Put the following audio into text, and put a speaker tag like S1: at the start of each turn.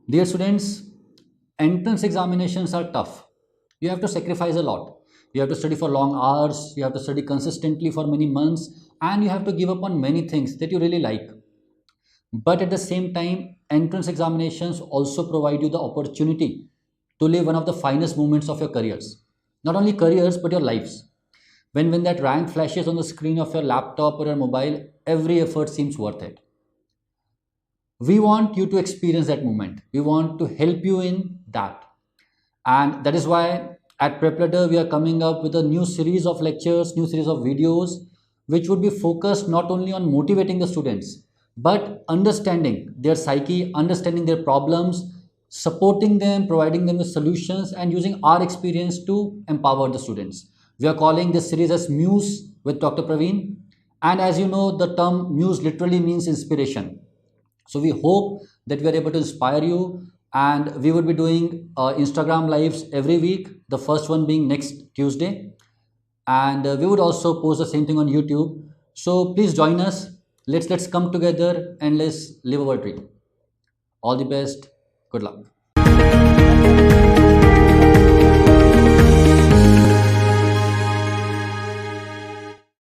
S1: Dear students, entrance examinations are tough. You have to sacrifice a lot. You have to study for long hours, you have to study consistently for many months, and you have to give up on many things that you really like. But at the same time, entrance examinations also provide you the opportunity to live one of the finest moments of your careers. Not only careers, but your lives. When that rank flashes on the screen of your laptop or your mobile, every effort seems worth it. We want you to experience that moment. We want to help you in that. And that is why at PrepLetter we are coming up with a new series of lectures, new series of videos, which would be focused not only on motivating the students, but understanding their psyche, understanding their problems, supporting them, providing them with solutions, and using our experience to empower the students. We are calling this series as MUSE with Dr. Praveen. And as you know, the term MUSE literally means inspiration. So we hope that we are able to inspire you, and we would be doing Instagram lives every week, the first one being next Tuesday. And we would also post the same thing on YouTube. So please join us. Let's come together and let's live our dream. All the best. Good luck.